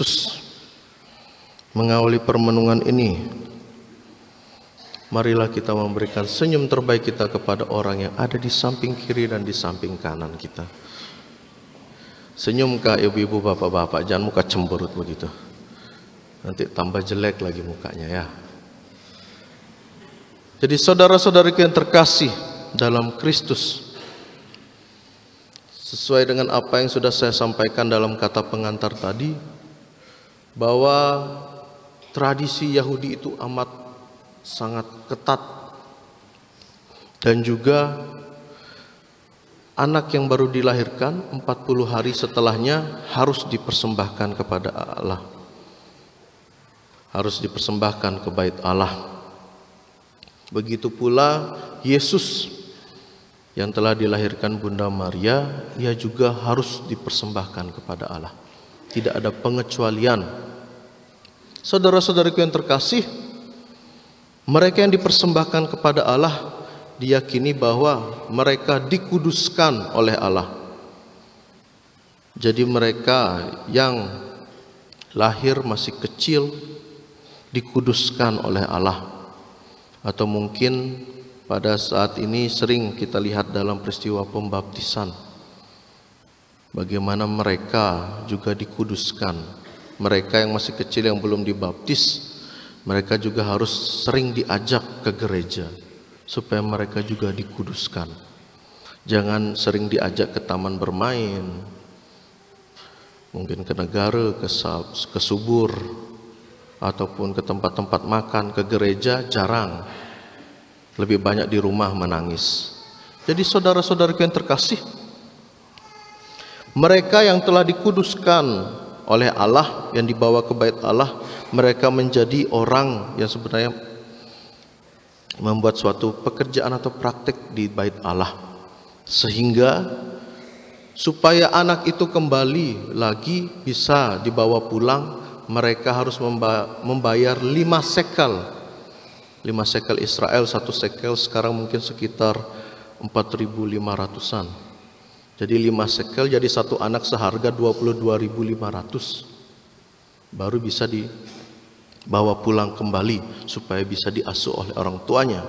Kristus. Mengawali permenungan ini, marilah kita memberikan senyum terbaik kita kepada orang yang ada di samping kiri dan di samping kanan kita. Senyumkah ibu-ibu, bapak-bapak, jangan muka cemberut begitu. Nanti tambah jelek lagi mukanya ya. Jadi saudara-saudariku yang terkasih dalam Kristus, sesuai dengan apa yang sudah saya sampaikan dalam kata pengantar tadi, bahwa tradisi Yahudi itu amat sangat ketat, dan juga anak yang baru dilahirkan 40 hari setelahnya harus dipersembahkan kepada Allah, harus dipersembahkan ke bait Allah. Begitu pula Yesus yang telah dilahirkan Bunda Maria, ia juga harus dipersembahkan kepada Allah. Tidak ada pengecualian. Saudara-saudariku yang terkasih, mereka yang dipersembahkan kepada Allah diyakini bahwa mereka dikuduskan oleh Allah. Jadi mereka yang lahir masih kecil dikuduskan oleh Allah. Atau mungkin pada saat ini sering kita lihat dalam peristiwa pembaptisan, bagaimana mereka juga dikuduskan. Mereka yang masih kecil yang belum dibaptis, mereka juga harus sering diajak ke gereja supaya mereka juga dikuduskan. Jangan sering diajak ke taman bermain, mungkin ke negara, ke subur, ataupun ke tempat-tempat makan. Ke gereja jarang, lebih banyak di rumah menangis. Jadi saudara-saudaraku yang terkasih, mereka yang telah dikuduskan oleh Allah, yang dibawa ke bait Allah, mereka menjadi orang yang sebenarnya membuat suatu pekerjaan atau praktek di bait Allah, sehingga supaya anak itu kembali lagi bisa dibawa pulang, mereka harus membayar 5 sekel. 5 sekel Israel, 1 sekel sekarang mungkin sekitar 4.500-an. Jadi 5 sekel, jadi satu anak seharga 22.500. Baru bisa dibawa pulang kembali supaya bisa diasuh oleh orang tuanya.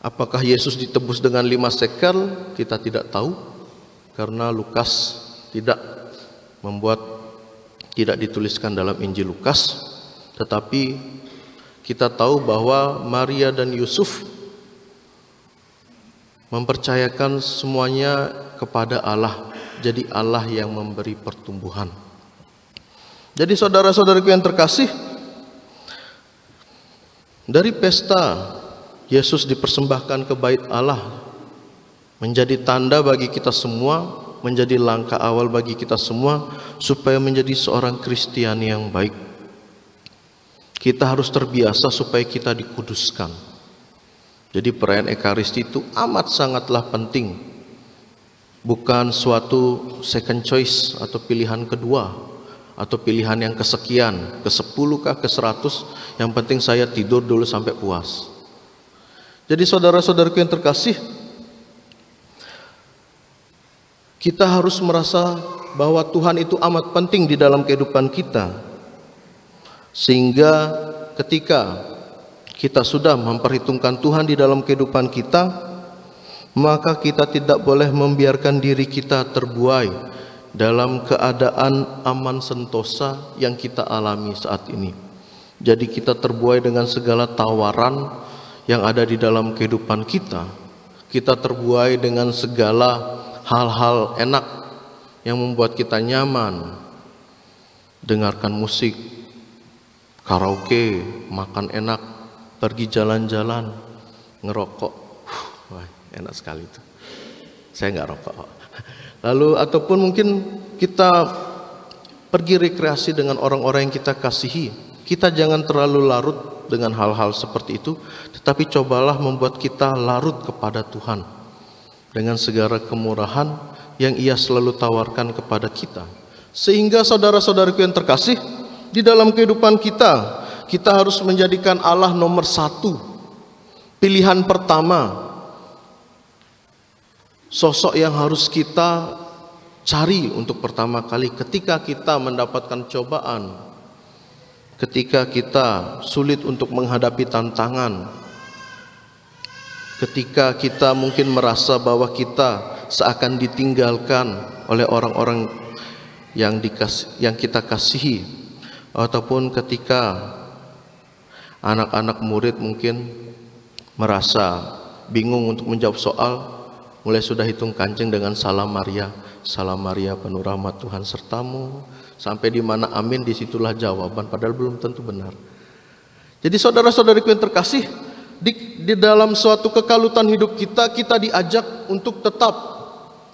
Apakah Yesus ditebus dengan 5 sekel? Kita tidak tahu, karena Lukas tidak dituliskan dalam Injil Lukas. Tetapi kita tahu bahwa Maria dan Yusuf mempercayakan semuanya kepada Allah. Jadi Allah yang memberi pertumbuhan. Jadi saudara-saudariku yang terkasih, dari pesta Yesus dipersembahkan ke bait Allah menjadi tanda bagi kita semua, menjadi langkah awal bagi kita semua supaya menjadi seorang Kristiani yang baik. Kita harus terbiasa supaya kita dikuduskan. Jadi perayaan Ekaristi itu amat sangatlah penting. Bukan suatu second choice atau pilihan kedua, atau pilihan yang kesekian, ke-10 kah, ke-100, yang penting saya tidur dulu sampai puas. Jadi saudara-saudaraku yang terkasih, kita harus merasa bahwa Tuhan itu amat penting di dalam kehidupan kita. Sehingga ketika kita sudah memperhitungkan Tuhan di dalam kehidupan kita, maka kita tidak boleh membiarkan diri kita terbuai dalam keadaan aman sentosa yang kita alami saat ini. Jadi kita terbuai dengan segala tawaran yang ada di dalam kehidupan kita. Kita terbuai dengan segala hal-hal enak yang membuat kita nyaman. Dengarkan musik, karaoke, makan enak, pergi jalan-jalan, ngerokok. Wah, enak sekali itu. Saya nggak rokok. Lalu ataupun mungkin kita pergi rekreasi dengan orang-orang yang kita kasihi. Kita jangan terlalu larut dengan hal-hal seperti itu, tetapi cobalah membuat kita larut kepada Tuhan dengan segala kemurahan yang Ia selalu tawarkan kepada kita. Sehingga saudara-saudariku yang terkasih, di dalam kehidupan kita, kita harus menjadikan Allah nomor 1, pilihan pertama, sosok yang harus kita cari untuk pertama kali ketika kita mendapatkan cobaan, ketika kita sulit untuk menghadapi tantangan, ketika kita mungkin merasa bahwa kita seakan ditinggalkan oleh orang-orang yang kita kasihi, ataupun ketika anak-anak murid mungkin merasa bingung untuk menjawab soal, mulai sudah hitung kancing dengan salam Maria. Salam Maria penuh rahmat Tuhan sertamu, sampai di mana amin disitulah jawaban, padahal belum tentu benar. Jadi saudara-saudariku yang terkasih, di dalam suatu kekalutan hidup kita diajak untuk tetap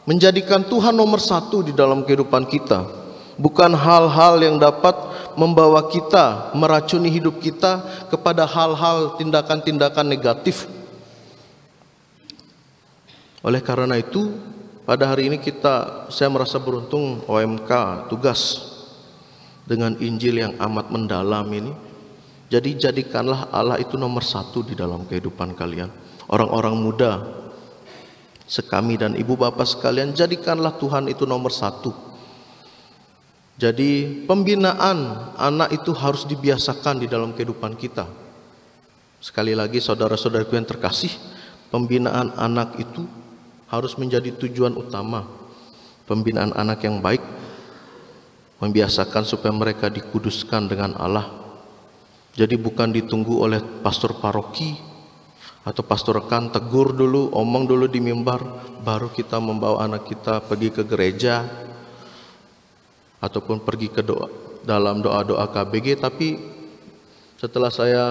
menjadikan Tuhan nomor satu di dalam kehidupan kita, bukan hal-hal yang dapat membawa kita meracuni hidup kita kepada hal-hal tindakan-tindakan negatif. Oleh karena itu, pada hari ini saya merasa beruntung OMK tugas dengan Injil yang amat mendalam ini. Jadi jadikanlah Allah itu nomor satu di dalam kehidupan kalian. Orang-orang muda sekami dan ibu bapak sekalian, jadikanlah Tuhan itu nomor satu. Jadi pembinaan anak itu harus dibiasakan di dalam kehidupan kita. Sekali lagi saudara-saudariku yang terkasih, pembinaan anak itu harus menjadi tujuan utama. Pembinaan anak yang baik, membiasakan supaya mereka dikuduskan dengan Allah. Jadi bukan ditunggu oleh pastor paroki atau pastor rekan tegur dulu, omong dulu di mimbar, baru kita membawa anak kita pergi ke gereja ataupun pergi ke dalam doa-doa KBG. Tapi setelah saya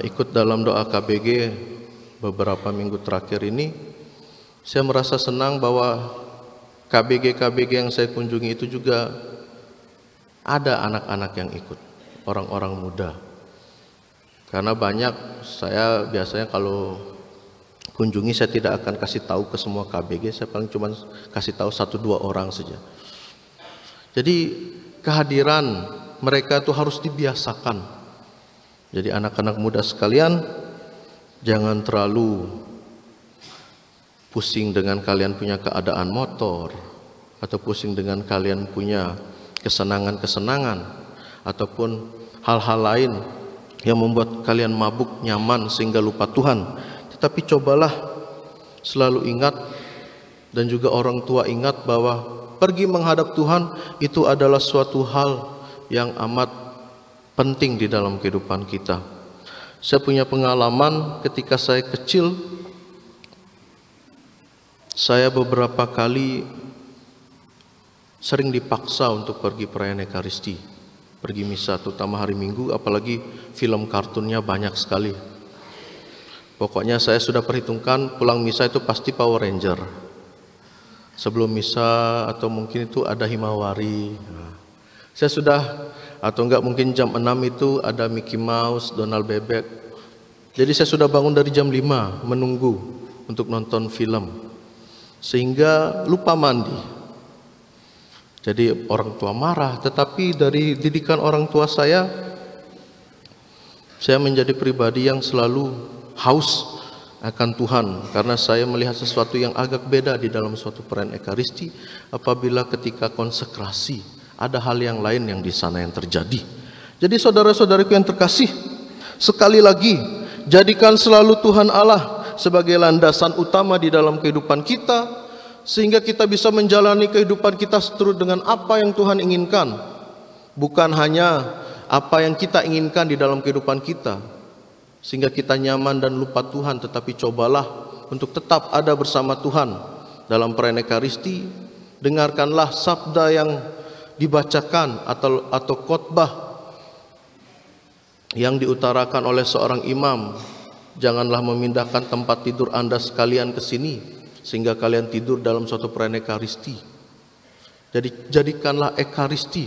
ikut dalam doa KBG beberapa minggu terakhir ini, saya merasa senang bahwa KBG-KBG yang saya kunjungi itu juga ada anak-anak yang ikut, orang-orang muda. Karena banyak, saya biasanya kalau kunjungi saya tidak akan kasih tahu ke semua KBG, saya paling cuma kasih tahu 1-2 orang saja. Jadi kehadiran mereka itu harus dibiasakan. Jadi anak-anak muda sekalian, jangan terlalu pusing dengan kalian punya keadaan motor, atau pusing dengan kalian punya kesenangan-kesenangan, ataupun hal-hal lain yang membuat kalian mabuk, nyaman sehingga lupa Tuhan. Tetapi cobalah selalu ingat, dan juga orang tua ingat bahwa pergi menghadap Tuhan itu adalah suatu hal yang amat penting di dalam kehidupan kita. Saya punya pengalaman ketika saya kecil, saya beberapa kali sering dipaksa untuk pergi perayaan Ekaristi, pergi misa, terutama hari Minggu, apalagi film kartunnya banyak sekali. Pokoknya saya sudah perhitungkan pulang misa itu pasti Power Ranger. Sebelum misa atau mungkin itu ada Himawari. Saya sudah, atau enggak mungkin jam 6 itu ada Mickey Mouse, Donald Bebek. Jadi saya sudah bangun dari jam 5 menunggu untuk nonton film, sehingga lupa mandi. Jadi orang tua marah, tetapi dari didikan orang tua saya menjadi pribadi yang selalu haus akan Tuhan, karena saya melihat sesuatu yang agak beda di dalam suatu perayaan Ekaristi. Apabila ketika konsekrasi ada hal yang lain yang di sana yang terjadi. Jadi saudara-saudariku yang terkasih, sekali lagi jadikan selalu Tuhan Allah sebagai landasan utama di dalam kehidupan kita, sehingga kita bisa menjalani kehidupan kita seturut dengan apa yang Tuhan inginkan, bukan hanya apa yang kita inginkan di dalam kehidupan kita, sehingga kita nyaman dan lupa Tuhan. Tetapi cobalah untuk tetap ada bersama Tuhan dalam perayaan Ekaristi. Dengarkanlah sabda yang dibacakan atau khotbah yang diutarakan oleh seorang imam. Janganlah memindahkan tempat tidur Anda sekalian ke sini sehingga kalian tidur dalam suatu perayaan Ekaristi. Jadi jadikanlah Ekaristi,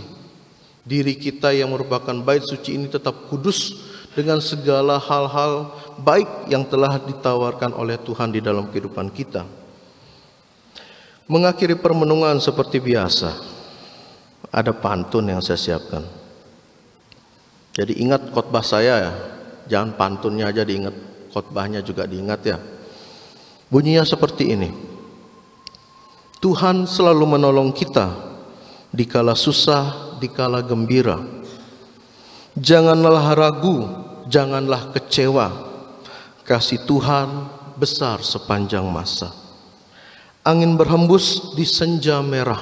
diri kita yang merupakan bait suci ini, tetap kudus dengan segala hal-hal baik yang telah ditawarkan oleh Tuhan di dalam kehidupan kita. Mengakhiri permenungan seperti biasa, ada pantun yang saya siapkan. Jadi ingat khotbah saya ya, jangan pantunnya aja diingat, khotbahnya juga diingat ya. Bunyinya seperti ini. Tuhan selalu menolong kita dikala susah, dikala gembira. Janganlah ragu, janganlah kecewa. Kasih Tuhan besar sepanjang masa. Angin berhembus di senja merah,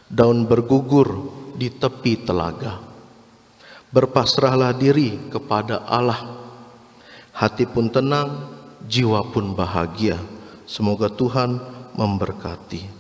daun bergugur di tepi telaga. Berpasrahlah diri kepada Allah, hati pun tenang, jiwa pun bahagia. Semoga Tuhan memberkati.